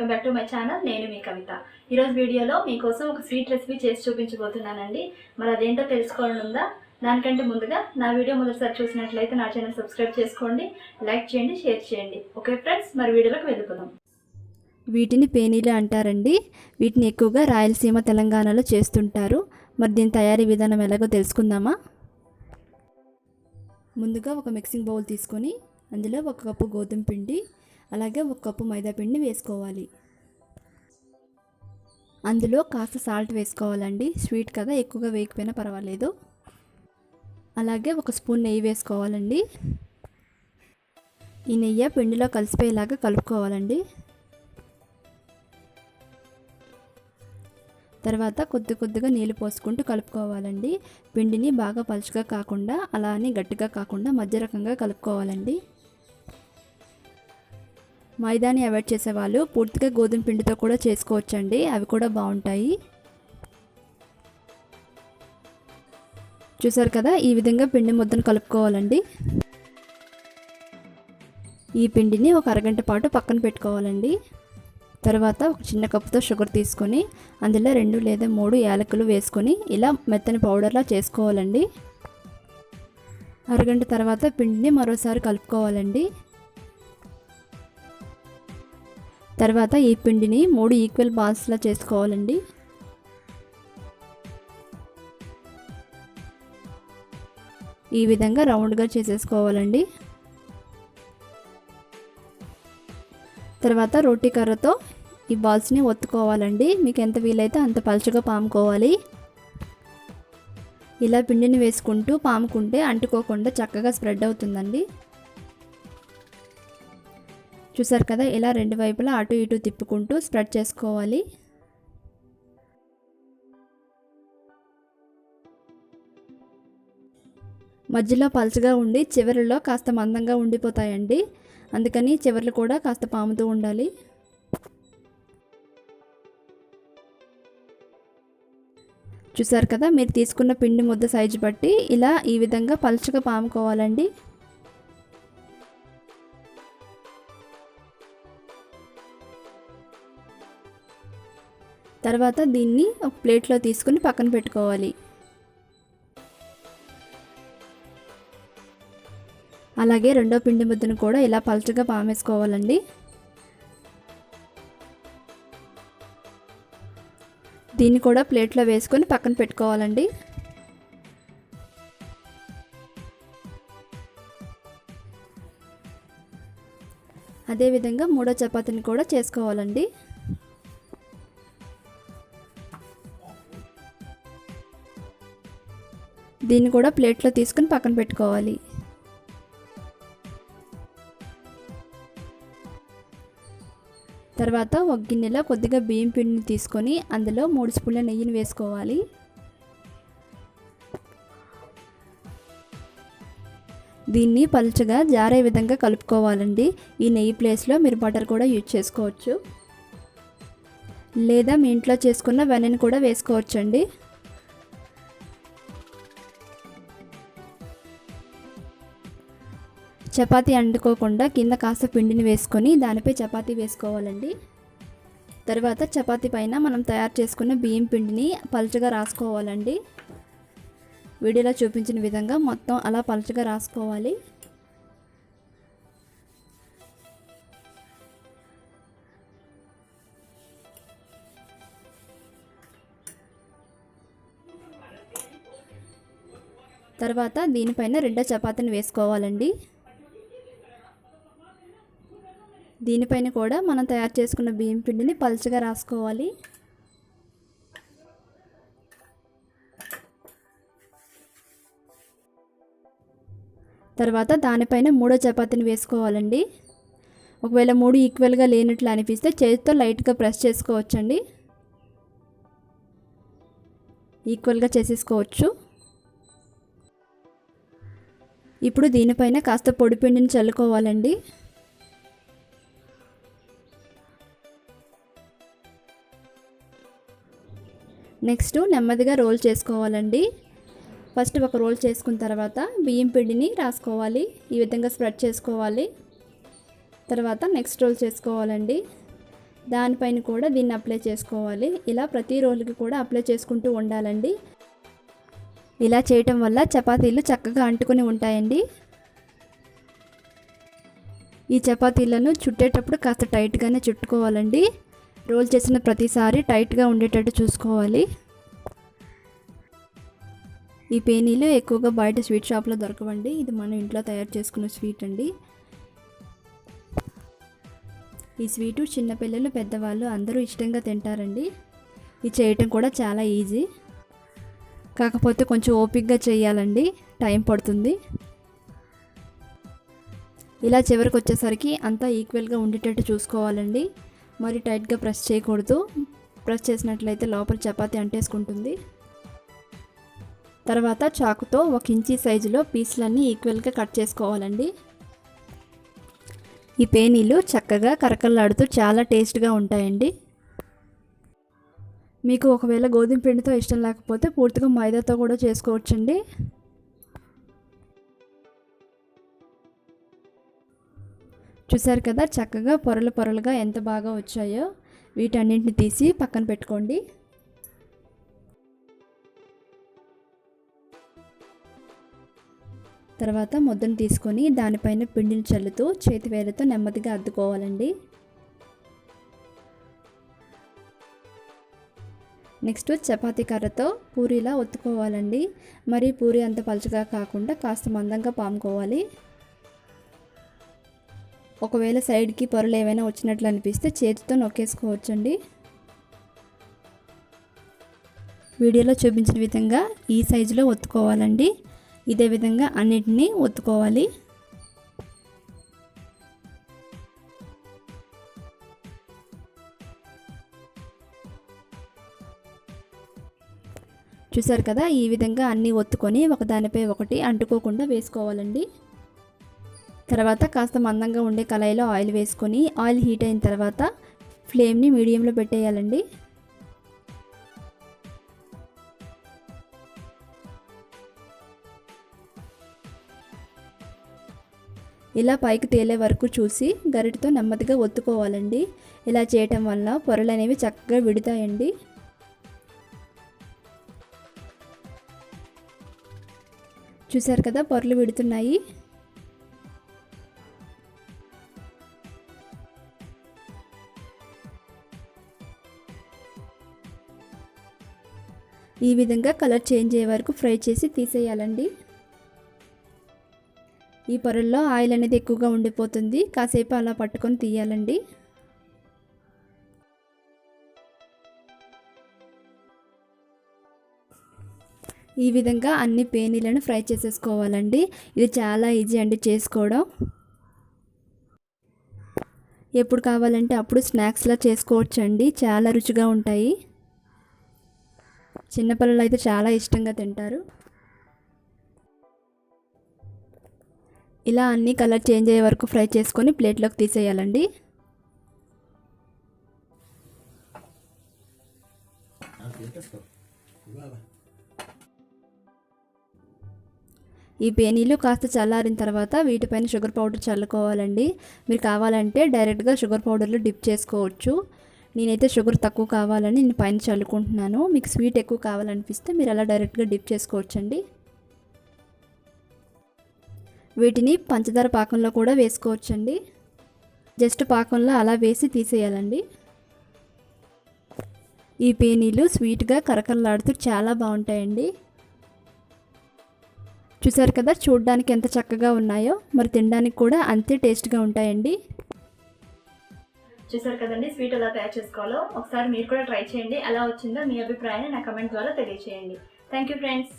Welcome back to my channel. నేను మీ కవిత. ఈరోజు వీడియోలో మీకోసం ఒక స్వీట్ రెసిపీ చేసి చూపించబోతున్నానండి. మరి అదేంటో తెలుసుకోవాలని ఉందా? దానికంటే ముందుగా నా వీడియో మొదటిసారి చూసినట్లయితే నా ఛానల్ సబ్స్క్రైబ్ చేసుకోండి, లైక్ చేయండి, షేర్ చేయండి. ఓకే ఫ్రెండ్స్, మరి వీడియోలోకి వెళ్ళిపోదాం. వీటిని పేనీలు అంటారండి. వీటిని ఎక్కువగా రాయలసీమ, తెలంగాణలో చేస్తుంటారు. మరి దీని తయారీ విధానం ఎలాగో తెలుసుకుందామా? ముందుగా ఒక మిక్సింగ్ బౌల్ తీసుకొని అందులో 1 కప్పు గోధుమ పిండి, అలాగే 1 కప్పు మైదా పిండిని వేసుకోవాలి. అందులో కాస్త సాల్ట్ వేసుకోవాలండి. స్వీట్ కదా, ఎక్కువగా వేయకపోయినా పర్వాలేదు. అలాగే 1 స్పూన్ నెయ్యి వేసుకోవాలండి. ఈ నెయ్యి పిండిలో కలిసిపోయేలాగా కలుపుకోవాలండి. తర్వాత కొద్దిగా నీళ్ళు పోసుకుంటూ కలుపుకోవాలండి. పిండిని బాగా పలుచగా కాకుండా అలా అని గట్టిగా కాకుండా మధ్య రకంగా కలుపుకోవాలండి. మైదాని అవాయిడ్ చేసేవాళ్ళు పూర్తిగా గోధుమ పిండితో కూడా చేసుకోవచ్చండి, అవి కూడా బాగుంటాయి. చూసారు కదా, ఈ విధంగా పిండి ముద్దను కలుపుకోవాలండి. ఈ పిండిని ఒక అరగంట పాటు పక్కన పెట్టుకోవాలండి. తర్వాత ఒక చిన్న కప్పుతో షుగర్ తీసుకొని అందులో 2 లేదా 3 యాలకులు వేసుకొని ఇలా మెత్తని పౌడర్లా చేసుకోవాలండి. అరగంట తర్వాత పిండిని మరోసారి కలుపుకోవాలండి. తర్వాత ఈ పిండిని 3 ఈక్వల్ బాల్స్లా చేసుకోవాలండి. ఈ విధంగా రౌండ్గా చేసేసుకోవాలండి. తర్వాత రోటీ కర్రతో ఈ బాల్స్ని ఒత్తుకోవాలండి. మీకు ఎంత వీలైతే అంత పలుచగా పాముకోవాలి. ఇలా పిండిని వేసుకుంటూ పాముకుంటే అంటుకోకుండా చక్కగా స్ప్రెడ్ అవుతుందండి. చూసారు కదా, ఇలా 2 వైపులా అటు ఇటు తిప్పుకుంటూ స్ప్రెడ్ చేసుకోవాలి. మధ్యలో పలుచగా ఉండి చివరిలో కాస్త మందంగా ఉండిపోతాయండి. అందుకని చివర్లు కూడా కాస్త పాముతూ ఉండాలి. చూసారు కదా, మీరు తీసుకున్న పిండి ముద్ద సైజు బట్టి ఇలా ఈ విధంగా పలుచగా పాముకోవాలండి. తర్వాత దీన్ని ఒక ప్లేట్లో తీసుకుని పక్కన పెట్టుకోవాలి. అలాగే రెండో పిండి ముద్దను కూడా ఇలా పలుచగా పామేసుకోవాలండి. దీన్ని కూడా ప్లేట్లో వేసుకొని పక్కన పెట్టుకోవాలండి. అదేవిధంగా మూడో చపాతీని కూడా చేసుకోవాలండి. దీన్ని కూడా ప్లేట్లో తీసుకుని పక్కన పెట్టుకోవాలి. తర్వాత ఒక గిన్నెలో కొద్దిగా బియ్యం పిండిని తీసుకొని అందులో 3 స్పూన్ల నెయ్యిని వేసుకోవాలి. దీన్ని పలుచగా జారే విధంగా కలుపుకోవాలండి. ఈ నెయ్యి ప్లేస్లో మీరు బటర్ కూడా యూజ్ చేసుకోవచ్చు, లేదా మీ ఇంట్లో చేసుకున్న వెన్నని కూడా వేసుకోవచ్చండి. చపాతీ అంటుకోకుండా కింద కాస్త పిండిని వేసుకొని దానిపై చపాతీ వేసుకోవాలండి. తర్వాత చపాతీ పైన మనం తయారు చేసుకున్న బియ్యం పిండిని పలుచగా రాసుకోవాలండి. వీడియోలో చూపించిన విధంగా మొత్తం అలా పలుచగా రాసుకోవాలి. తర్వాత దీనిపైన రెండో చపాతీని వేసుకోవాలండి. దీనిపైన కూడా మనం తయారు చేసుకున్న బియ్యం పిండిని పలుచగా రాసుకోవాలి. తర్వాత దానిపైన మూడో చపాతీని వేసుకోవాలండి. ఒకవేళ 3 ఈక్వల్గా లేనట్లు అనిపిస్తే చేతితో లైట్గా ప్రెస్ చేసుకోవచ్చండి. ఈక్వల్గా చేసేసుకోవచ్చు. ఇప్పుడు దీనిపైన కాస్త పొడి పిండిని చల్లుకోవాలండి. నెక్స్ట్ నెమ్మదిగా రోల్ చేసుకోవాలండి. ఫస్ట్ ఒక రోల్ చేసుకున్న తర్వాత బియ్యం పిండిని రాసుకోవాలి, ఈ విధంగా స్ప్రెడ్ చేసుకోవాలి. తర్వాత నెక్స్ట్ రోల్ చేసుకోవాలండి. దానిపైన కూడా దీన్ని అప్లై చేసుకోవాలి. ఇలా ప్రతి రోలుకి కూడా అప్లై చేసుకుంటూ ఉండాలండి. ఇలా చేయటం వల్ల చపాతీలు చక్కగా అంటుకొని ఉంటాయండి. ఈ చపాతీలను చుట్టేటప్పుడు కాస్త టైట్గానే చుట్టుకోవాలండి. రోల్ చేసిన ప్రతిసారి టైట్గా ఉండేటట్టు చూసుకోవాలి. ఈ పేనీలు ఎక్కువగా బయట స్వీట్ షాప్లో దొరకవండి. ఇది మనం ఇంట్లో తయారు చేసుకున్న స్వీట్ అండి. ఈ స్వీటు చిన్నపిల్లలు పెద్దవాళ్ళు అందరూ ఇష్టంగా తింటారండి. ఇది చేయటం కూడా చాలా ఈజీ, కాకపోతే కొంచెం ఓపికగా చేయాలండి, టైం పడుతుంది. ఇలా చివరికి వచ్చేసరికి అంతా ఈక్వల్గా ఉండేటట్టు చూసుకోవాలండి. మరి టైట్గా ప్రెస్ చేయకూడదు. ప్రెస్ చేసినట్లయితే లోపల చపాతీ అంటేసుకుంటుంది. తర్వాత చాకుతో 1 ఇంచీ సైజులో పీసులన్నీ ఈక్వల్గా కట్ చేసుకోవాలండి. ఈ పేనీలు చక్కగా కరకల్లాడుతూ చాలా టేస్ట్గా ఉంటాయండి. మీకు ఒకవేళ గోధుమ పిండితో ఇష్టం లేకపోతే పూర్తిగా మైదాతో కూడా చేసుకోవచ్చండి. చూసారు కదా చక్కగా పొరలు పొరలుగా ఎంత బాగా వచ్చాయో. వీటన్నింటిని తీసి పక్కన పెట్టుకోండి. తర్వాత ముద్దను తీసుకొని దానిపైన పిండిని చల్లుతూ చేతి వేలతో నెమ్మదిగా అద్దుకోవాలండి. నెక్స్ట్ చపాతీ కర్రతో పూరీలా ఒత్తుకోవాలండి. మరి పూరి అంత పలుచగా కాకుండా కాస్త మందంగా పాముకోవాలి. ఒకవేళ సైడ్కి పొరలు ఏమైనా వచ్చినట్లు అనిపిస్తే చేతితో నొక్కేసుకోవచ్చండి. వీడియోలో చూపించిన విధంగా ఈ సైజులో ఒత్తుకోవాలండి. ఇదే విధంగా అన్నిటినీ ఒత్తుకోవాలి. చూసారు కదా ఈ విధంగా అన్నీ ఒత్తుకొని ఒకదానిపై ఒకటి అంటుకోకుండా వేసుకోవాలండి. తర్వాత కాస్త మందంగా ఉండే కళాయిలో ఆయిల్ వేసుకొని ఆయిల్ హీట్ అయిన తర్వాత ఫ్లేమ్ని మీడియంలో పెట్టేయాలండి. ఇలా పైకి తేలే వరకు చూసి గరిటతో నెమ్మదిగా ఒత్తుకోవాలండి. ఇలా చేయటం వల్ల పొరలు అనేవి చక్కగా విడుతాయండి. చూసారు కదా పొరలు విడుతున్నాయి. ఈ విధంగా కలర్ చేంజ్ అయ్యే వరకు ఫ్రై చేసి తీసేయాలండి. ఈ పొరల్లో ఆయిల్ అనేది ఎక్కువగా ఉండిపోతుంది. కాసేపు అలా పట్టుకొని తీయాలండి. ఈ విధంగా అన్ని పేనీలను ఫ్రై చేసేసుకోవాలండి. ఇది చాలా ఈజీ అండి చేసుకోవడం. ఎప్పుడు కావాలంటే అప్పుడు స్నాక్స్లా చేసుకోవచ్చండి. చాలా రుచిగా ఉంటాయి. చిన్నపిల్లలు అయితే చాలా ఇష్టంగా తింటారు. ఇలా అన్ని కలర్ చేంజ్ అయ్యే వరకు ఫ్రై చేసుకొని ప్లేట్లోకి తీసేయాలండి. ఈ పేనీలు కాస్త చల్లారిన తర్వాత వీటిపైన షుగర్ పౌడర్ చల్లుకోవాలండి. మీరు కావాలంటే డైరెక్ట్గా షుగర్ పౌడర్లో డిప్ చేసుకోవచ్చు. నేనైతే షుగర్ తక్కువ కావాలని నేను పైన చల్లుకుంటున్నాను. మీకు స్వీట్ ఎక్కువ కావాలనిపిస్తే మీరు అలా డైరెక్ట్గా డిప్ చేసుకోవచ్చండి. వీటిని పంచదార పాకంలో కూడా వేసుకోవచ్చండి. జస్ట్ పాకంలో అలా వేసి తీసేయాలండి. ఈ పేనీలు స్వీట్గా కరకరలాడుతూ చాలా బాగుంటాయండి. చూసారు కదా చూడడానికి ఎంత చక్కగా ఉన్నాయో, మరి తినడానికి కూడా అంతే టేస్ట్గా ఉంటాయండి. చూసారు కదండి స్వీట్ ఎలా తయారు చేసుకోవాలో. ఒకసారి మీరు కూడా ట్రై చేయండి. ఎలా వచ్చిందో మీ అభిప్రాయాన్ని నా కమెంట్ ద్వారా తెలియజేయండి. Thank you friends.